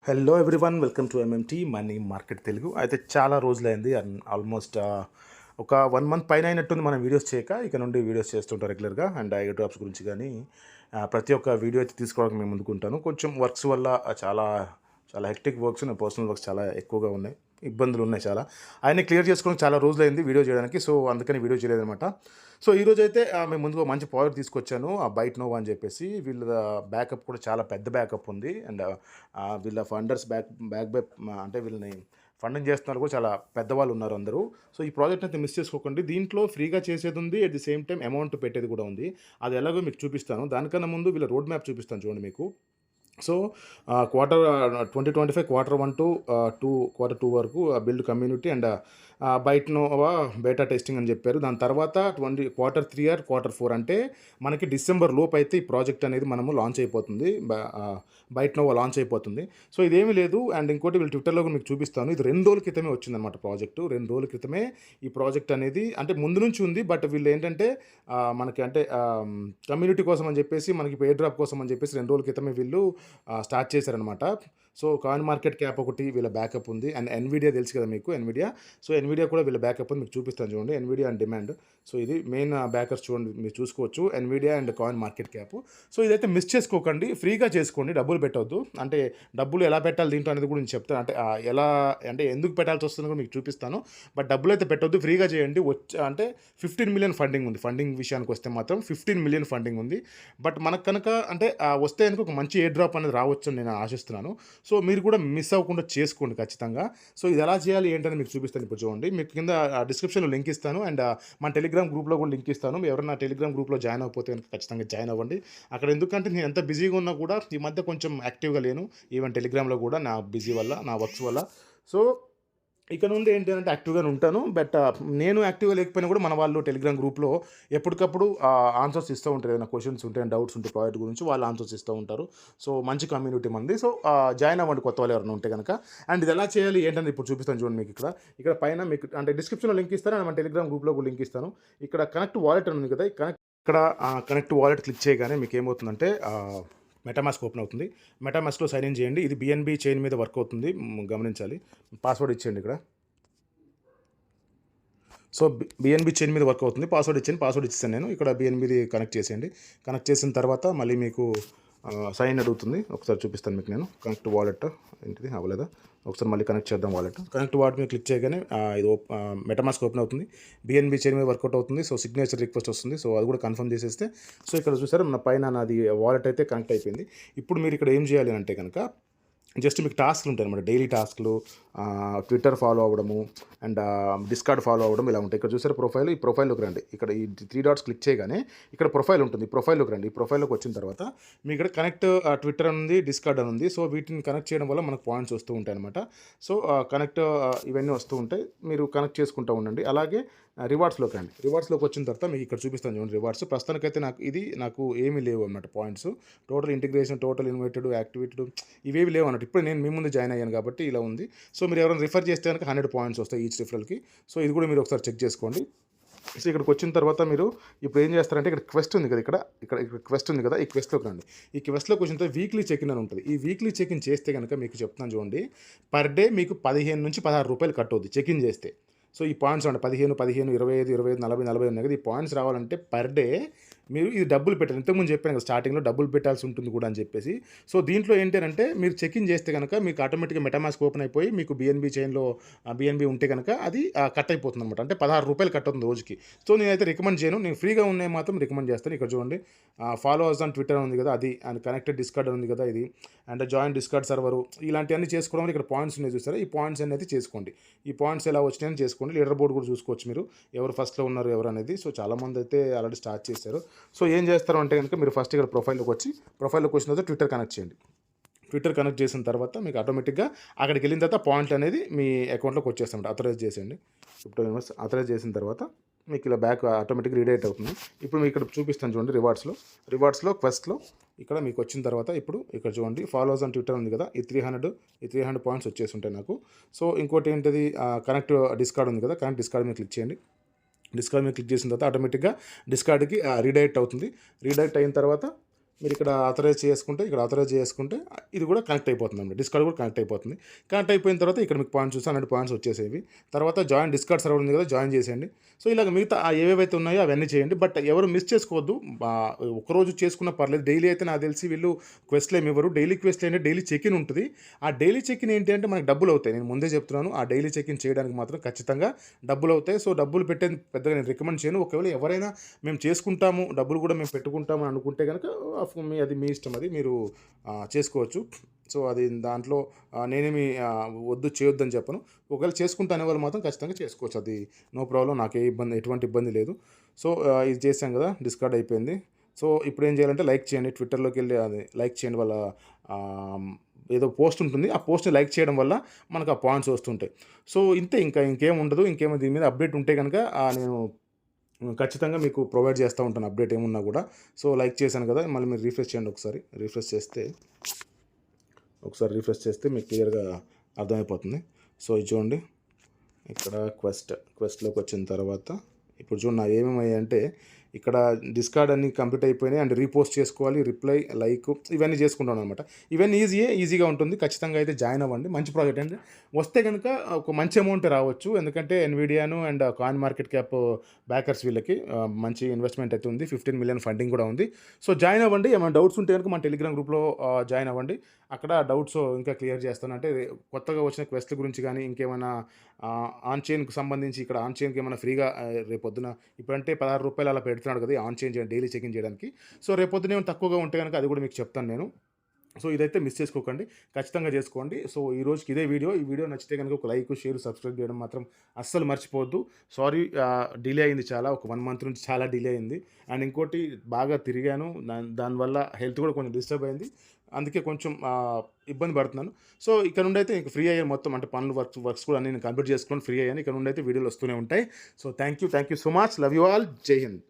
Hello everyone, welcome to MMT money market Telugu. అయితే చాలా రోజులైంది, ఆల్మోస్ట్ ఒక 1 మంత్ పైన అయినట్టుంది మనం వీడియోస్ చేయక. ఇక నుండి వీడియోస్ చేస్తుంటాం రెగ్యులర్గా. అండ్ ఎయిర్ డ్రాప్స్ గురించి కానీ ప్రతి ఒక్క వీడియో అయితే తీసుకోవడానికి మేము ముందుకుంటాను. కొంచెం వర్క్స్ వల్ల చాలా చాలా హెక్టిక్ వర్క్స్, నా పర్సనల్ వర్క్స్ చాలా ఎక్కువగా ఉన్నాయి, ఇబ్బందులు ఉన్నాయి చాలా. ఆయన క్లియర్ చేసుకోవడానికి చాలా రోజులైంది వీడియో చేయడానికి. సో అందుకని వీడియో చేయలేదన్నమాట. సో ఈరోజు అయితే మేము ముందుగా మంచి ప్రాజెక్ట్ తీసుకొచ్చాను, ఆ బైట్ నోవా అని చెప్పేసి. వీళ్ళ బ్యాకప్ కూడా చాలా పెద్ద బ్యాకప్ ఉంది. అండ్ వీళ్ళ ఫండర్స్ అంటే వీళ్ళని ఫండింగ్ చేస్తున్నారు కూడా చాలా పెద్దవాళ్ళు ఉన్నారు అందరూ. సో ఈ ప్రాజెక్ట్ అయితే మిస్ చేసుకోకండి. దీంట్లో ఫ్రీగా చేసేది ఉంది, at the same time amount పెట్టేది కూడా ఉంది. అది ఎలాగో మీకు చూపిస్తాను. దానికన్నా ముందు వీళ్ళ రోడ్ మ్యాప్ చూపిస్తాను చూడండి మీకు. So quarter 2025 Q1 to Q2 వరకు build community and Byte Nova beta testing అని చెప్పారు. దాని తర్వాత Q3 ఆర్ Q4 అంటే మనకి డిసెంబర్ లోపు అయితే ఈ ప్రాజెక్ట్ అనేది మనము లాంచ్ అయిపోతుంది, బైట్ నోవా లాంచ్ అయిపోతుంది. సో ఇదేమీ లేదు. అండ్ ఇంకోటి వీళ్ళు ట్విట్టర్లో కూడా మీకు చూపిస్తాను. ఇది 2 రోజుల క్రితమే వచ్చిందనమాట ప్రాజెక్టు. 2 రోజుల క్రితమే ఈ ప్రాజెక్ట్ అనేది, అంటే ముందు నుంచి ఉంది. బట్ వీళ్ళు ఏంటంటే మనకి అంటే కమ్యూనిటీ కోసం అని చెప్పేసి, మనకి ఎయిర్ డ్రాప్ కోసం అని చెప్పేసి 2 రోజుల క్రితమే వీళ్ళు స్టార్ట్ చేశారనమాట. సో కాయిన్ మార్కెట్ క్యాప్ ఒకటి వీళ్ళ బ్యాకప్ ఉంది. అండ్ ఎన్విడియా తెలుసు కదా మీకు, ఎన్విడియా. సో ఎన్విడియా కూడా వీళ్ళ బ్యాకప్ ఉంది, మీకు చూపిస్తాను చూడండి. Nvidia and demand. సో ఇది మెయిన్ బ్యాకర్స్ చూడండి, మీరు చూసుకోవచ్చు. Nvidia and coin market cap. So ఇదైతే మిస్ చేసుకోకండి, ఫ్రీగా చేసుకోండి, డబ్బులు పెట్టవద్దు. అంటే డబ్బులు ఎలా పెట్టాలి దీంట్లో అనేది కూడా నేను చెప్తాను. అంటే ఎలా అంటే ఎందుకు పెట్టాల్సి వస్తుందో కూడా మీకు చూపిస్తాను. బట్ డబ్బులు అయితే పెట్టవద్దు, ఫ్రీగా చేయండి. అంటే 15 మిలియన్ ఫండింగ్ ఉంది. ఫండింగ్ విషయానికి వస్తే మాత్రం 15 మిలియన్ ఫండింగ్ ఉంది. బట్ మనకు కనుక అంటే వస్తే కనుక ఒక మంచి ఎయిర్ డ్రాప్ అనేది రావచ్చు అని నేను ఆశిస్తున్నాను. సో మీరు కూడా మిస్ అవ్వకుండా చేసుకోండి ఖచ్చితంగా. సో ఇది ఎలా చేయాలి ఏంటని మీకు చూపిస్తాను ఇప్పుడు చూడండి. మీకు కింద డిస్క్రిప్షన్లో లింక్ ఇస్తాను. అండ్ మన టెలిగ్రామ్ గ్రూప్లో కూడా లింక్ ఇస్తాను. ఎవరైనా టెలిగ్రామ్ గ్రూప్లో జాయిన్ అయిపోతే కనుక ఖచ్చితంగా జాయిన్ అవ్వండి. అక్కడ ఎందుకంటే నేను ఎంత బిజీగా ఉన్నా కూడా ఈ మధ్య కొంచెం యాక్టివ్గా లేను, ఈవెన్ టెలిగ్రామ్లో కూడా నా బిజీ వల్ల, నా వర్క్స్ వల్ల. సో ఇక నుండి ఏంటి అంటే యాక్టివ్గానే ఉంటాను. బట్ నేను యాక్టివ్గా లేకపోయినా కూడా మన వాళ్ళు టెలిగ్రామ్ గ్రూప్లో ఎప్పటికప్పుడు ఆన్సర్స్ ఇస్తూ ఉంటారు. ఏదైనా క్వశ్చన్స్ ఉంటే, డౌట్స్ ఉంటే ప్రాజెక్ట్ గురించి వాళ్ళు ఆన్సర్స్ ఇస్తూ ఉంటారు. సో మంచి కమ్యూనిటీ మంది. సో జాయిన్ అవ్వండి కొత్త వాళ్ళు ఎవరైనా ఉంటే కనుక. అండ్ ఇది ఎలా చేయాలి ఏంటంటే ఇప్పుడు చూపిస్తాను చూడండి మీకు. ఇక్కడ పైన మీకు అంటే డిస్క్రిప్షన్లో లింక్ ఇస్తాను, అండ్ మన టెలిగ్రామ్ గ్రూప్లో కూడా లింక్ ఇస్తాను. ఇక్కడ కనెక్ట్ వాలెట్ అని ఉంది కదా, ఇక్కడ కనెక్ట్ వాలెట్ క్లిక్ చేయగానే మీకు ఏమవుతుందంటే మెటామాస్క్ ఓపెన్ అవుతుంది. మెటామాస్క్లో సైన్ ఇన్ చేయండి. ఇది బిఎన్బి చైన్ మీద వర్క్ అవుతుంది, గమనించాలి. పాస్వర్డ్ ఇచ్చేయండి ఇక్కడ. సో బిఎన్బి చైన్ మీద వర్క్ అవుతుంది. పాస్వర్డ్ ఇచ్చేయండి. పాస్వర్డ్ ఇచ్చేసాను నేను. ఇక్కడ బిఎన్బిది కనెక్ట్ చేసేయండి. కనెక్ట్ చేసిన తర్వాత మళ్ళీ మీకు సైన్ అడుగుతుంది. ఒకసారి చూపిస్తాను మీకు నేను. కనెక్ట్ వాలెట్ ఏంటిది అవ్వలేదా, ఒకసారి మళ్ళీ కనెక్ట్ చేద్దాం వాలెట్. కనెక్ట్ వాలెట్ మీద క్లిక్ చేయగానే ఇది మెటామాస్క్ ఓపెన్ అవుతుంది. బిఎన్బి చైన్ మీద వర్కౌట్ అవుతుంది. సో సిగ్నేచర్ రిక్వెస్ట్ వస్తుంది. సో అది కూడా కన్ఫర్మ్ చేసేస్తే, సో ఇక్కడ చూసారా మన పైన నాది వాలెట్ అయితే కనెక్ట్ అయిపోయింది. ఇప్పుడు మీరు ఇక్కడ ఏం చేయాలి అంటే కనుక జస్ట్ మీకు టాస్క్లు ఉంటాయి అన్నమాట, డైలీ టాస్క్లు. ట్విట్టర్ ఫాలో అవ్వడము అండ్ డిస్కార్డ్ ఫాలో అవ్వడం ఇలా ఉంటాయి. ఇక్కడ చూసారు ప్రొఫైల్, ఈ ప్రొఫైల్లోకి రండి. ఇక్కడ ఈ 3 డాట్స్ క్లిక్ చేయగానే ఇక్కడ ప్రొఫైల్ ఉంటుంది. ఈ ప్రొఫైల్లోకి రండి. ఈ ప్రొఫైల్లోకి వచ్చిన తర్వాత మీ ఇక్కడ కనెక్ట్ ట్విట్టర్ అని ఉంది, డిస్కార్డ్ అని ఉంది. సో వీటిని కనెక్ట్ చేయడం వల్ల మనకు పాయింట్స్ వస్తూ ఉంటాయి అనమాట. సో కనెక్ట్ ఇవన్నీ వస్తూ ఉంటాయి, మీరు కనెక్ట్ చేసుకుంటూ ఉండండి. అలాగే రివార్డ్స్లోకి రండి. రివార్డ్స్లోకి వచ్చిన తర్వాత మీకు ఇక్కడ చూపిస్తాను చూడండి రివార్డ్స్. ప్రస్తుతానికైతే నాకు ఏమీ లేవు అన్నమాట points. Total integration, total invited, activated ఇవేవి లేవు అన్నట్టు. ఇప్పుడు నేను మీ ముందు జాయిన్ అయ్యాను కాబట్టి ఇలా ఉంది. సో మీరు ఎవరైనా రిఫర్ చేస్తే కనుక 100 పాయింట్స్ వస్తాయి ఈచ్ రిఫరల్కి. సో ఇది కూడా మీరు ఒకసారి చెక్ చేసుకోండి. సో ఇక్కడికి వచ్చిన తర్వాత మీరు ఇప్పుడు ఏం చేస్తారంటే ఇక్కడ క్వెస్ట్ ఉంది కదా, ఇక్కడ క్వెస్ట్ ఉంది కదా, ఈ క్వెస్ట్లోకి రండి. ఈ క్వెస్ట్లోకి వచ్చిన తర్వాత వీక్లీ చెక్ ఇన్ అని ఉంటుంది. ఈ వీక్లీ చెక్ ఇన్ చేస్తే కనుక మీకు చెప్తున్నాను చూడండి, పర్ డే మీకు 15 నుంచి 16 రూపాయలు కట్ అవుద్ది చెక్ ఇన్ చేస్తే. సో ఈ పాయింట్స్ అంటే 15, 25, 25, 25, 40, 40 ఉన్నాయి కదా. ఈ పాయింట్స్ రావాలంటే పర్ డే మీరు ఇది డబ్బులు పెట్టాలి. ఇంతకుముందు చెప్పాను కదా స్టార్టింగ్లో డబ్బులు పెట్టాల్సి ఉంటుంది కూడా అని చెప్పేసి. సో దీంట్లో ఏంటంటే మీరు చెక్ ఇన్ చేస్తే కనుక మీకు ఆటోమేటిక్గా మెటామాస్క్ ఓపెన్ అయిపోయి మీకు బిఎన్బి చైన్లో బిఎన్బి ఉంటే కనుక అది కట్ అయిపోతుంది అనమాట. అంటే 16 రూపాయలు కట్ అవుతుంది రోజుకి. సో నేనైతే రికమెండ్ చేయను, నేను ఫ్రీగా ఉన్నాయి మాత్రం రికమెండ్ చేస్తాను. ఇక్కడ చూడండి ఫాలోవర్స్ ఆన్ ట్విట్టర్ ఉంది కదా అది, అండ్ కనెక్టెడ్ డిస్కార్డ్ ఉంది కదా ఇది, అండ్ జాయిన్ డిస్కార్డ్ సర్వరు, ఇలాంటివన్నీ చేసుకోవడం వల్ల ఇక్కడ పాయింట్స్ ఉన్నాయి చూస్తారా, ఈ పాయింట్స్ అనేది చేసుకోండి. ఈ పాయింట్స్ ఎలా వచ్చినాయని చేసుకోండి. లీడర్ బోర్డు కూడా చూసుకోవచ్చు మీరు, ఎవరు ఫస్ట్లో ఉన్నారు ఎవరు అనేది. సో చాలామంది అయితే ఆల్రెడీ స్టార్ట్ చేశారు. సో ఏం చేస్తారు అంటే కనుక మీరు ఫస్ట్ ఇక్కడ ప్రొఫైల్లోకి వచ్చిన తర్వాత ట్విట్టర్ కనెక్ట్ చేయండి. ట్విట్టర్ కనెక్ట్ చేసిన తర్వాత మీకు ఆటోమేటిక్గా అక్కడికి వెళ్ళిన తర్వాత పాయింట్ అనేది మీ అకౌంట్లోకి వచ్చేస్తామంట. అథరైజ్ చేసేయండి. అథరైజ్ చేసిన తర్వాత మీకు ఇలా బ్యాక్ ఆటోమేటిక్గా రీడైట్ అవుతుంది. ఇప్పుడు మీకు ఇక్కడ చూపిస్తాను చూడండి రివార్డ్స్లో క్వెస్ట్లో ఇక్కడ మీకు వచ్చిన తర్వాత ఇప్పుడు ఇక్కడ చూడండి ఫాలోవర్స్ ఆన్ ట్విట్టర్ ఉంది కదా, ఈ 300 పాయింట్స్ వచ్చేసి ఉంటాయి నాకు. సో ఇంకోటి ఏంటిది కనెక్ట్ డిస్కార్డ్ ఉంది కదా, కనెక్ట్ డిస్కార్డ్ మీద క్లిక్ చేయండి. డిస్కార్డ్ మీద క్లిక్ చేసిన తర్వాత ఆటోమేటిక్గా డిస్కార్డ్కి రీడైరెక్ట్ అవుతుంది. రీడైరెక్ట్ అయిన తర్వాత మీరు ఇక్కడ ఆథరైజ్ చేసుకుంటే ఇది కూడా కనెక్ట్ అయిపోతుందండి. డిస్కార్డ్ కూడా కనెక్ట్ అయిపోతుంది. కనెక్ట్ అయిపోయిన తర్వాత ఇక్కడ మీకు పాయింట్స్ చూస్తే 100 పాయింట్స్ వచ్చేసేవి. తర్వాత జాయిన్ డిస్కార్డ్ సర్వర్ ఉంది కదా, జాయిన్ చేసేయండి. సో ఇలాగ మిగతా ఏవేవైతే ఉన్నాయో అవన్నీ చేయండి. బట్ ఎవరు మిస్ చేసుకోవద్దు. ఒకరోజు చేసుకున్న పర్లేదు. డైలీ అయితే నాకు తెలిసి వీళ్ళు క్వెస్ట్లు ఏమి ఇవ్వరు. డైలీ క్వెస్ట్లు అంటే డైలీ చెక్ ఇన్ ఉంటుంది. ఆ డైలీ చెక్ ఇన్ ఏంటి అంటే మనకి డబ్బులు అవుతాయి. నేను ముందే చెప్తున్నాను, ఆ డైలీ చెక్ ఇన్ చేయడానికి మాత్రం ఖచ్చితంగా డబ్బులు అవుతాయి. సో డబ్బులు పెట్టేది పెద్దగా నేను రికమెండ్ చేయను. ఒకవేళ ఎవరైనా మేము చేసుకుంటాము, డబ్బులు కూడా మేము పెట్టుకుంటాము అని అనుకుంటే కనుక అది మీ ఇష్టం, అది మీరు చేసుకోవచ్చు. సో అది దాంట్లో నేనేమి వద్దు చేయొద్దని చెప్పను. ఒకవేళ చేసుకుంటా అనే వాళ్ళు మాత్రం ఖచ్చితంగా చేసుకోవచ్చు. అది నో ప్రాబ్లం, నాకు ఎటువంటి ఇబ్బంది లేదు. సో ఇది చేసాం కదా, డిస్కార్డ్ అయిపోయింది. సో ఇప్పుడు ఏం చేయాలంటే లైక్ చేయండి, ట్విట్టర్లోకి వెళ్ళి అది లైక్ చేయండి. వాళ్ళ ఏదో పోస్ట్ ఉంటుంది, ఆ పోస్ట్ని లైక్ చేయడం వల్ల మనకు ఆ పాయింట్స్ వస్తుంటాయి. సో ఇంతే, ఇంకేం ఉండదు. ఇంకేమో దీని మీద అప్డేట్ ఉంటే కనుక నేను ఖచ్చితంగా మీకు ప్రొవైడ్ చేస్తూ ఉంటాను, అప్డేట్ ఏమున్నా కూడా. సో లైక్ చేశాను కదా, మళ్ళీ మీరు రీఫ్రెష్ చేయండి. ఒకసారి రీఫ్రెష్ చేస్తే మీకు క్లియర్గా అర్థమైపోతుంది. సో ఇది చూడండి, ఇక్కడ క్వెస్ట్లోకి వచ్చిన తర్వాత ఇప్పుడు చూడండి నా ఏమేమయ్యాయంటే, ఇక్కడ డిస్కార్డ్ అన్ని కంప్లీట్ అయిపోయినాయి. అండ్ రీపోస్ట్ చేసుకోవాలి, రిప్లై, లైక్ ఇవన్నీ చేసుకుంటాను అనమాట. ఇవన్నీ ఈజీగా ఉంటుంది. ఖచ్చితంగా అయితే జాయిన్ అవ్వండి. మంచి ప్రాజెక్ట్ అండి. వస్తే కనుక ఒక మంచి అమౌంట్ రావచ్చు. ఎందుకంటే ఎన్విడియాను and coin market cap backers వీళ్ళకి మంచి ఇన్వెస్ట్మెంట్ అయితే ఉంది. 15 మిలియన్ ఫండింగ్ కూడా ఉంది. సో జాయిన్ అవ్వండి. ఏమైనా డౌట్స్ ఉంటే కనుక మన టెలిగ్రామ్ గ్రూప్లో జాయిన్ అవ్వండి. అక్కడ డౌట్స్ ఇంకా క్లియర్ చేస్తాను. అంటే కొత్తగా వచ్చిన క్వెస్ట్ల గురించి కానీ, ఇంకేమైనా ఆన్ చైన్కి సంబంధించి, ఇక్కడ ఆన్ చైన్కి ఏమైనా ఫ్రీగా రేపొద్దున ఇప్పుడంటే ₹16 అలా పెడుతున్నాడు కదా ఆన్ చైన్ చేయడం, డైలీ చెకింగ్ చేయడానికి. సో రేపొద్దున ఏమైనా తక్కువగా ఉంటే కనుక అది కూడా మీకు చెప్తాను నేను. సో ఇదైతే మిస్ చేసుకోకండి, ఖచ్చితంగా చేసుకోండి. సో ఈ రోజుకి ఇదే వీడియో. ఈ వీడియో నచ్చితే కనుక ఒక లైక్, షేర్, సబ్స్క్రైబ్ చేయడం మాత్రం అస్సలు మర్చిపోవద్దు. సారీ, డిలే అయింది చాలా, ఒక 1 మంత్ నుంచి చాలా డిలే అయింది. అండ్ ఇంకోటి బాగా తిరిగాను, దానివల్ల హెల్త్ కూడా కొంచెం డిస్టర్బ్ అయింది. అందుకే కొంచెం ఇబ్బంది పడుతున్నాను. సో ఇక్కడ నుండి అయితే ఇంక ఫ్రీ అయ్యాను మొత్తం. అంటే పనులు వర్క్స్ కూడా అన్ని నేను కంప్లీట్ చేసుకొని ఫ్రీ అయ్యాను. ఇక్కడ నుండి అయితే వీడియోలు వస్తూనే ఉంటాయి. So thank you so much. Love you all. జై హింద్.